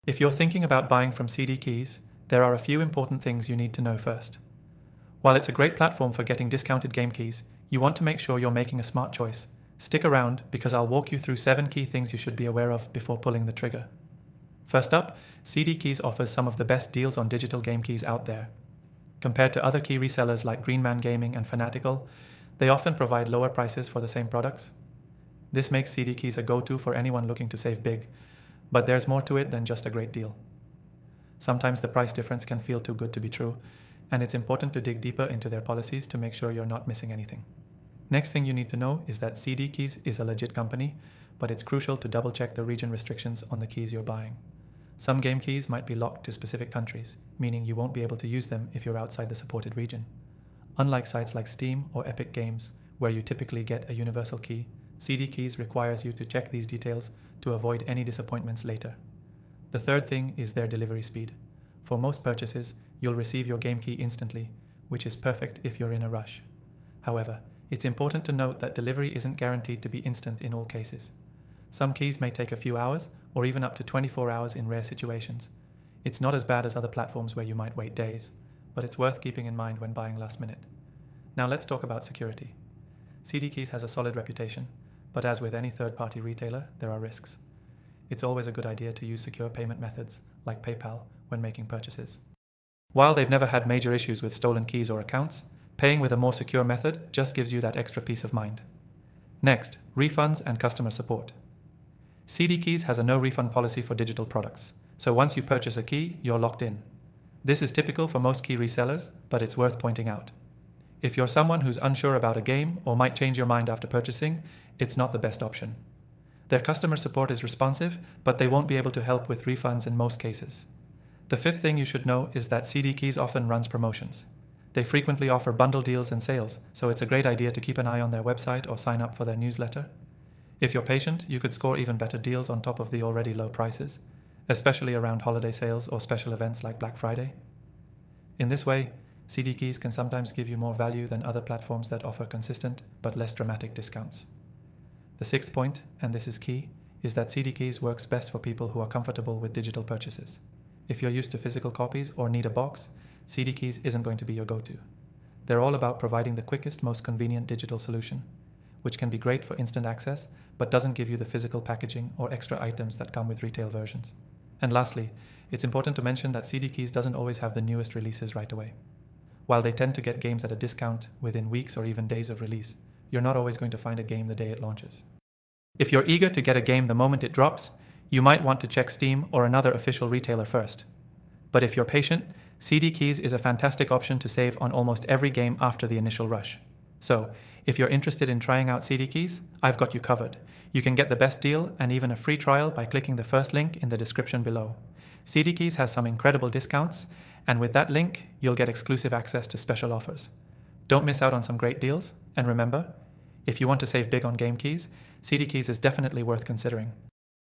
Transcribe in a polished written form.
If you're thinking about buying from CDKeys, there are a few important things you need to know first. While it's a great platform for getting discounted game keys, you want to make sure you're making a smart choice. Stick around because I'll walk you through 7 key things you should be aware of before pulling the trigger. First up, CDKeys offers some of the best deals on digital game keys out there. Compared to other key resellers like Greenman Gaming and Fanatical, they often provide lower prices for the same products. This makes CDKeys a go-to for anyone looking to save big, but there's more to it than just a great deal. Sometimes the price difference can feel too good to be true, and it's important to dig deeper into their policies to make sure you're not missing anything. Next thing you need to know is that CDKeys is a legit company, but it's crucial to double-check the region restrictions on the keys you're buying. Some game keys might be locked to specific countries, meaning you won't be able to use them if you're outside the supported region. Unlike sites like Steam or Epic Games, where you typically get a universal key, CDKeys requires you to check these details to avoid any disappointments later. The third thing is their delivery speed. For most purchases, you'll receive your game key instantly, which is perfect if you're in a rush. However, it's important to note that delivery isn't guaranteed to be instant in all cases. Some keys may take a few hours, or even up to 24 hours in rare situations. It's not as bad as other platforms where you might wait days, but it's worth keeping in mind when buying last minute. Now let's talk about security. CDKeys has a solid reputation, but as with any third-party retailer, there are risks. It's always a good idea to use secure payment methods, like PayPal, when making purchases. While they've never had major issues with stolen keys or accounts, paying with a more secure method just gives you that extra peace of mind. Next, refunds and customer support. CDKeys has a no-refund policy for digital products, so once you purchase a key, you're locked in. This is typical for most key resellers, but it's worth pointing out. If you're someone who's unsure about a game or might change your mind after purchasing, it's not the best option. Their customer support is responsive, but they won't be able to help with refunds in most cases. The fifth thing you should know is that CDKeys often runs promotions. They frequently offer bundle deals and sales, so it's a great idea to keep an eye on their website or sign up for their newsletter. If you're patient, you could score even better deals on top of the already low prices, especially around holiday sales or special events like Black Friday. In this way, CDKeys can sometimes give you more value than other platforms that offer consistent but less dramatic discounts. The sixth point, and this is key, is that CDKeys works best for people who are comfortable with digital purchases. If you're used to physical copies or need a box, CDKeys isn't going to be your go-to. They're all about providing the quickest, most convenient digital solution, which can be great for instant access, but doesn't give you the physical packaging or extra items that come with retail versions. And lastly, it's important to mention that CDKeys doesn't always have the newest releases right away. While they tend to get games at a discount within weeks or even days of release, you're not always going to find a game the day it launches. If you're eager to get a game the moment it drops, you might want to check Steam or another official retailer first. But if you're patient, CDKeys is a fantastic option to save on almost every game after the initial rush. So, if you're interested in trying out CDKeys, I've got you covered. You can get the best deal and even a free trial by clicking the first link in the description below. CDKeys has some incredible discounts, and with that link, you'll get exclusive access to special offers. Don't miss out on some great deals, and remember, if you want to save big on game keys, CDKeys is definitely worth considering.